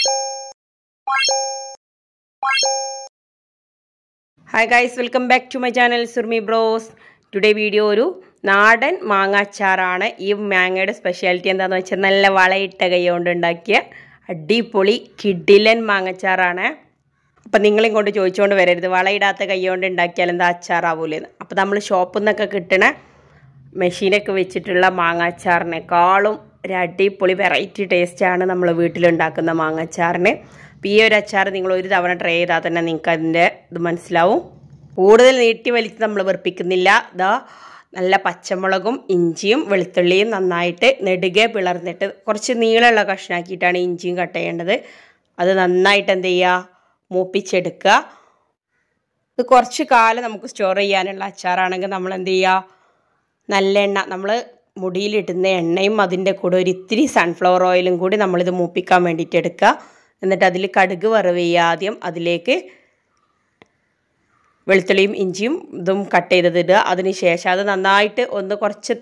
Hi guys, welcome back to my channel Surumi Bros. Today video ഒരു നാടൻ മാങ്ങ അച്ചാറാണ്. ഈ മാങ്ങയുടെ സ്പെഷ്യാലിറ്റി എന്താണെന്ന് വെച്ചാൽ നല്ല വളയിട്ട കൈ കൊണ്ട് ഉണ്ടാക്കിയ അടിപൊളി കിഡിലൻ മാങ്ങച്ചാറാണ്. അപ്പോൾ നിങ്ങളെയും കൊണ്ട് ചോദിച്ചുകൊണ്ട് വരരുത് വളയിടാത്ത കൈ കൊണ്ട് ഉണ്ടാക്കിയാൽ എന്താ അച്ചാറാവൂലെന്ന്. അപ്പോൾ നമ്മൾ ഷോപ്പിൽ നിന്നൊക്കെ കിട്ടണ മെഷീനൊക്കെ വെച്ചിട്ടുള്ള മാങ്ങാച്ചാറിനേക്കാളും ഒരു അടിപൊളി വെറൈറ്റി ടേസ്റ്റാണ് നമ്മൾ വീട്ടിലുണ്ടാക്കുന്ന മാങ്ങാച്ചാറിന്. അപ്പോൾ ഈ ഒരു അച്ചാർ നിങ്ങൾ ഒരു തവണ ട്രൈ ചെയ്താൽ തന്നെ നിങ്ങൾക്ക് അതിൻ്റെ ഇത് മനസ്സിലാവും. കൂടുതൽ നീട്ടി വലിച്ച് നമ്മൾ വെറുപ്പിക്കുന്നില്ല. ഇതാ നല്ല പച്ചമുളകും ഇഞ്ചിയും വെളുത്തുള്ളിയും നന്നായിട്ട് നെടുകെ പിളർന്നിട്ട് കുറച്ച് നീളമുള്ള കഷ്ണാക്കിയിട്ടാണ് ഇഞ്ചിയും കട്ട് ചെയ്യേണ്ടത്. അത് നന്നായിട്ട് എന്ത് ചെയ്യുക, മൂപ്പിച്ചെടുക്കുക. ഇത് കുറച്ച് കാലം നമുക്ക് സ്റ്റോർ ചെയ്യാനുള്ള അച്ചാറാണെങ്കിൽ നമ്മൾ എന്ത് ചെയ്യുക, നല്ല എണ്ണ നമ്മൾ മുടിയിലിടുന്ന എണ്ണയും അതിൻ്റെ കൂടെ ഒരു ഇത്തിരി സൺഫ്ലവർ ഓയിലും കൂടി നമ്മളിത് മൂപ്പിക്കാൻ വേണ്ടിയിട്ട് എടുക്കുക. എന്നിട്ട് അതിൽ കടുക് വറവ് ചെയ്യുക. ആദ്യം അതിലേക്ക് വെളുത്തുള്ളിയും ഇഞ്ചിയും ഇതും കട്ട് ചെയ്തതിടുക. അതിന് ശേഷം അത് നന്നായിട്ട് ഒന്ന് കുറച്ച്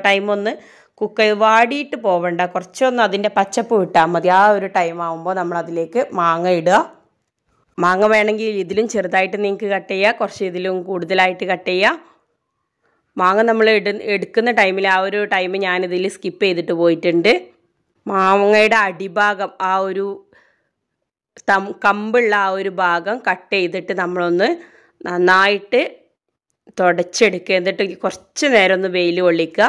ടൈം ഒന്ന് കുക്ക് വാടിയിട്ട് പോവണ്ട, കുറച്ചൊന്ന് അതിൻ്റെ പച്ചപ്പ് വിട്ടാൽ മതി. ആ ഒരു ടൈം ആകുമ്പോൾ നമ്മൾ അതിലേക്ക് മാങ്ങ ഇടുക. മാങ്ങ വേണമെങ്കിൽ ഇതിലും ചെറുതായിട്ട് നിങ്ങൾക്ക് കട്ട് ചെയ്യുക, കുറച്ച് ഇതിലും കൂടുതലായിട്ട് കട്ട് ചെയ്യുക. മാങ്ങ നമ്മൾ എടുക്കുന്ന ടൈമിൽ ആ ഒരു ടൈം ഞാനിതിൽ സ്കിപ്പ് ചെയ്തിട്ട് പോയിട്ടുണ്ട്. മാങ്ങയുടെ അടിഭാഗം ആ ഒരു കമ്പുള്ള ആ ഒരു ഭാഗം കട്ട് ചെയ്തിട്ട് നമ്മളൊന്ന് നന്നായിട്ട് തുടച്ചെടുക്കുക. എന്നിട്ട് കുറച്ച് നേരം ഒന്ന് വെയിൽ കൊള്ളിക്കുക.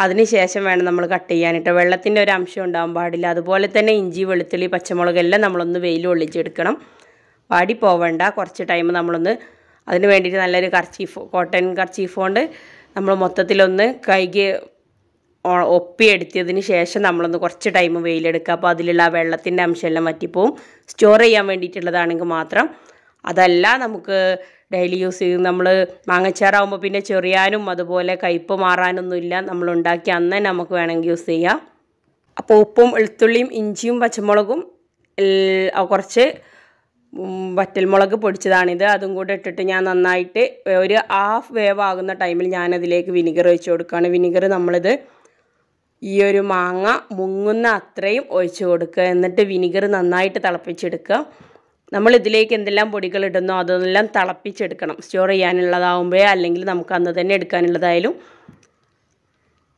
അതിന് ശേഷം വേണം നമ്മൾ കട്ട് ചെയ്യാനിട്ട്. വെള്ളത്തിൻ്റെ ഒരു അംശം ഉണ്ടാകാൻ പാടില്ല. അതുപോലെ തന്നെ ഇഞ്ചി വെളുത്തുള്ളി പച്ചമുളകെല്ലാം നമ്മളൊന്ന് വെയിൽ കൊള്ളിച്ചെടുക്കണം. വാടി പോവണ്ട. കുറച്ച് ടൈം നമ്മളൊന്ന് അതിന് വേണ്ടിയിട്ട് നല്ലൊരു കോട്ടൺ കർച്ചീഫ് കൊണ്ട് നമ്മൾ മൊത്തത്തിലൊന്ന് കൈകി ഒപ്പിയെടുത്തതിന് ശേഷം നമ്മളൊന്ന് കുറച്ച് ടൈം വെയിലെടുക്കുക. അപ്പോൾ അതിലുള്ള ആ വെള്ളത്തിൻ്റെ അംശമെല്ലാം വറ്റിപ്പോവും. സ്റ്റോർ ചെയ്യാൻ വേണ്ടിയിട്ടുള്ളതാണെങ്കിൽ മാത്രം. അതല്ല നമുക്ക് ഡെയിലി യൂസ് ചെയ്ത് നമ്മൾ മാങ്ങച്ചാറാകുമ്പോൾ പിന്നെ ചെറിയാനും അതുപോലെ കയ്പ്പ് മാറാനൊന്നുമില്ല. നമ്മൾ ഉണ്ടാക്കി അന്ന് തന്നെ നമുക്ക് വേണമെങ്കിൽ യൂസ് ചെയ്യാം. അപ്പോൾ ഉപ്പും വെളുത്തുള്ളിയും ഇഞ്ചിയും പച്ചമുളകും കുറച്ച് വറ്റൽമുളക് പൊടിച്ചതാണിത്, അതും കൂടെ ഇട്ടിട്ട് ഞാൻ നന്നായിട്ട് ഒരു ഹാഫ് വേവ് ആകുന്ന ടൈമിൽ ഞാനതിലേക്ക് വിനിഗർ ഒഴിച്ച് കൊടുക്കുകയാണ്. വിനിഗർ നമ്മളിത് ഈ ഒരു മാങ്ങ മുങ്ങുന്ന അത്രയും ഒഴിച്ച് കൊടുക്കുക. എന്നിട്ട് വിനിഗർ നന്നായിട്ട് തിളപ്പിച്ചെടുക്കുക. നമ്മൾ ഇതിലേക്ക് എന്തെല്ലാം പൊടികൾ ഇടുന്നോ അതെല്ലാം തിളപ്പിച്ചെടുക്കണം. സ്റ്റോർ ചെയ്യാനുള്ളതാവുമ്പോഴേ അല്ലെങ്കിൽ നമുക്ക് അന്ന് തന്നെ എടുക്കാനുള്ളതായാലും.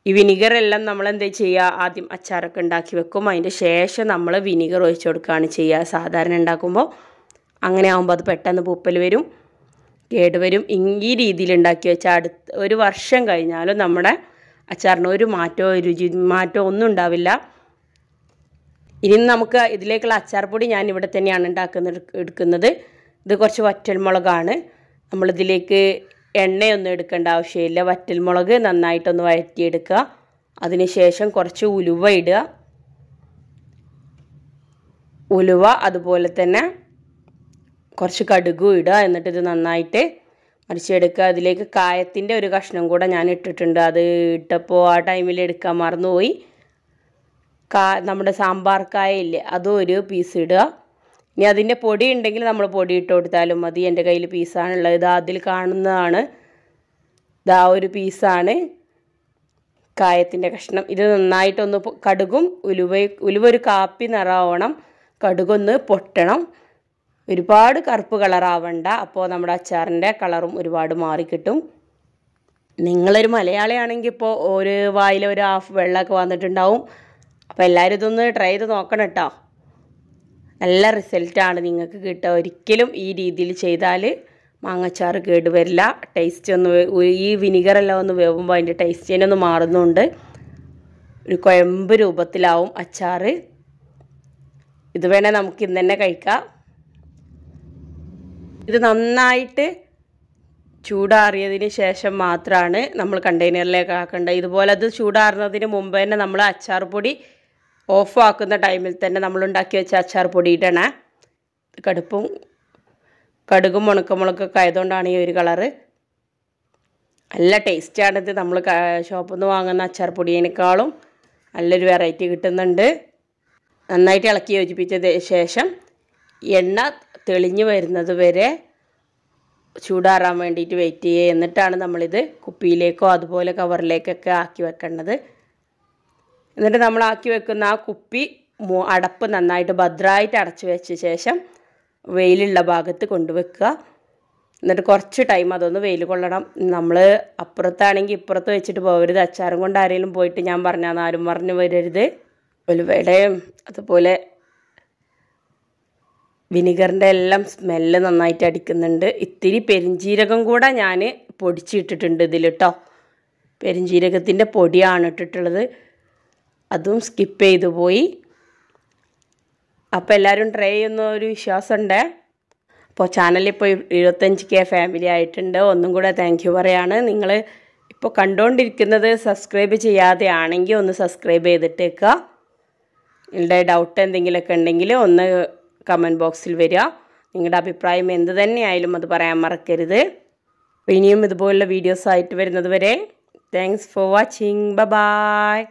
ഈ വിനിഗറെല്ലാം നമ്മൾ എന്താ ചെയ്യുക, ആദ്യം അച്ചാറൊക്കെ ഉണ്ടാക്കി വെക്കും. അതിൻ്റെ ശേഷം നമ്മൾ വിനിഗർ ഒഴിച്ച് കൊടുക്കുകയാണ് ചെയ്യുക സാധാരണ ഉണ്ടാക്കുമ്പോൾ. അങ്ങനെ ആകുമ്പോൾ അത് പെട്ടെന്ന് പൂപ്പൽ വരും, കേടുവരും. ഈ രീതിയിൽ ഉണ്ടാക്കി വെച്ചാൽ ഒരു വർഷം കഴിഞ്ഞാലും നമ്മുടെ അച്ചാറിന് ഒരു മാറ്റമോ രുചി മാറ്റമോ ഒന്നും ഉണ്ടാവില്ല. ഇനി നമുക്ക് ഇതിലേക്കുള്ള അച്ചാർ പൊടി ഞാൻ ഇവിടെ തന്നെയാണ് എടുക്കുന്നത്. ഇത് കുറച്ച് വറ്റൽമുളകാണ്. നമ്മളിതിലേക്ക് എണ്ണയൊന്നും എടുക്കേണ്ട ആവശ്യമില്ല. വറ്റൽമുളക് നന്നായിട്ടൊന്ന് വഴറ്റിയെടുക്കുക. അതിന് ശേഷം കുറച്ച് ഉലുവ ഇടുക. ഉലുവ അതുപോലെ തന്നെ കുറച്ച് കടുകും ഇടുക. എന്നിട്ട് ഇത് നന്നായിട്ട് മറിച്ചെടുക്കുക. അതിലേക്ക് കായത്തിൻ്റെ ഒരു കഷ്ണം കൂടെ ഞാൻ ഇട്ടിട്ടുണ്ട്. അത് ഇട്ടപ്പോൾ ആ ടൈമിൽ എടുക്കാൻ മറന്നുപോയി. നമ്മുടെ സാമ്പാർ കായ ഇല്ലേ, അതും ഒരു പീസ് ഇടുക. ഇനി അതിൻ്റെ പൊടി ഉണ്ടെങ്കിൽ നമ്മൾ പൊടി ഇട്ട് കൊടുത്താലും മതി. എൻ്റെ കയ്യിൽ പീസാണുള്ളത്. ഇതാ അതിൽ കാണുന്നതാണ്, ഇതാ ഒരു പീസാണ് കായത്തിൻ്റെ കഷ്ണം. ഇത് നന്നായിട്ടൊന്ന് കടുകും ഉലുവ ഒരു കാപ്പി നിറമാവണം. കടുകൊന്ന് പൊട്ടണം. ഒരുപാട് കറുപ്പ് കളറാവണ്ട. അപ്പോൾ നമ്മുടെ അച്ചാറിൻ്റെ കളറും ഒരുപാട് മാറിക്കിട്ടും. നിങ്ങളൊരു മലയാളിയാണെങ്കിൽ ഇപ്പോൾ ഒരു വായിൽ ഒരു ഹാഫ് വെള്ളമൊക്കെ വന്നിട്ടുണ്ടാവും. അപ്പോൾ എല്ലാവരും ഇതൊന്ന് ട്രൈ ചെയ്ത് നോക്കണം കേട്ടോ. നല്ല റിസൾട്ടാണ് നിങ്ങൾക്ക് കിട്ടുക. ഒരിക്കലും ഈ രീതിയിൽ ചെയ്താൽ മാങ്ങച്ചാറ് കേടുവരില്ല. ടേസ്റ്റ് ഒന്ന് ഈ വിനിഗറെല്ലാം ഒന്ന് വേവുമ്പോൾ അതിൻ്റെ ടേസ്റ്റിനൊന്ന് മാറുന്നുണ്ട്. ഒരു കുഴമ്പ് രൂപത്തിലാവും അച്ചാറ്. ഇത് വേണേൽ നമുക്ക് ഇന്ന് തന്നെ കഴിക്കാം. ഇത് നന്നായിട്ട് ചൂടാറിയതിന് ശേഷം മാത്രമാണ് നമ്മൾ കണ്ടെയ്നറിലേക്ക് ആക്കേണ്ടത്. ഇതുപോലെ അത് ചൂടാറുന്നതിന് മുമ്പ് തന്നെ നമ്മൾ അച്ചാർ പൊടി ഓഫ് ആക്കുന്ന ടൈമിൽ തന്നെ നമ്മൾ ഉണ്ടാക്കി വെച്ച അച്ചാർ പൊടി ഇടണേ. കടുകും ഉണക്കമുളകൊക്കെ ആയതുകൊണ്ടാണ് ഈ ഒരു കളറ്. നല്ല ടേസ്റ്റാണിത്. നമ്മൾ ഷോപ്പിൽ നിന്ന് വാങ്ങുന്ന അച്ചാർ പൊടിയേക്കാളും നല്ലൊരു വെറൈറ്റി കിട്ടുന്നുണ്ട്. നന്നായിട്ട് ഇളക്കി യോജിപ്പിച്ചതിന് ശേഷം എണ്ണ തെളിഞ്ഞു വരുന്നത് വരെ ചൂടാറാൻ വേണ്ടിയിട്ട് വെയിറ്റ് ചെയ്യുക. എന്നിട്ടാണ് നമ്മളിത് കുപ്പിയിലേക്കോ അതുപോലെ കവറിലേക്കൊക്കെ ആക്കി വെക്കേണ്ടത്. എന്നിട്ട് നമ്മൾ ആക്കി വെക്കുന്ന ആ കുപ്പി അടപ്പ് നന്നായിട്ട് ഭദ്രമായിട്ട് അടച്ചു വെച്ച ശേഷം വെയിലുള്ള ഭാഗത്ത് കൊണ്ടുവെക്കുക. എന്നിട്ട് കുറച്ച് ടൈം അതൊന്ന് വെയിൽ കൊള്ളണം. നമ്മൾ അപ്പുറത്താണെങ്കിൽ ഇപ്പുറത്ത് വെച്ചിട്ട് പോകരുത്. അച്ചാറും കൊണ്ട് ആരെങ്കിലും പോയിട്ട് ഞാൻ പറഞ്ഞാൽ ആരും പറഞ്ഞു വരരുത്. ഉലുവയുടെയും അതുപോലെ വിനിഗറിൻ്റെ എല്ലാം സ്മെല്ല് നന്നായിട്ട് അടിക്കുന്നുണ്ട്. ഇത്തിരി പെരിഞ്ജീരകം കൂടെ ഞാൻ പൊടിച്ചിട്ടിട്ടുണ്ട് ഇതിൽ കേട്ടോ. പെരിഞ്ജീരകത്തിൻ്റെ പൊടിയാണ് ഇട്ടിട്ടുള്ളത്. അതും സ്കിപ്പ് ചെയ്തു പോയി. അപ്പോൾ എല്ലാവരും ട്രൈ ചെയ്യുന്ന ഒരു വിശ്വാസമുണ്ട്. അപ്പോൾ ചാനലിപ്പോൾ 25K ഫാമിലി ആയിട്ടുണ്ട്. ഒന്നും കൂടെ താങ്ക് യു പറയാണ്. നിങ്ങൾ ഇപ്പോൾ കണ്ടുകൊണ്ടിരിക്കുന്നത് സബ്സ്ക്രൈബ് ചെയ്യാതെ ആണെങ്കിൽ ഒന്ന് സബ്സ്ക്രൈബ് ചെയ്തിട്ടേക്കുക. നിങ്ങളുടെ ഡൗട്ട് എന്തെങ്കിലുമൊക്കെ ഉണ്ടെങ്കിൽ ഒന്ന് കമൻറ്റ് ബോക്സിൽ വരിക. നിങ്ങളുടെ അഭിപ്രായം എന്ത് തന്നെയായാലും അത് പറയാൻ മറക്കരുത്. ഇനിയും ഇതുപോലുള്ള വീഡിയോസ് ആയിട്ട് വരുന്നത് വരെ താങ്ക്സ് ഫോർ വാച്ചിങ്. ബൈ.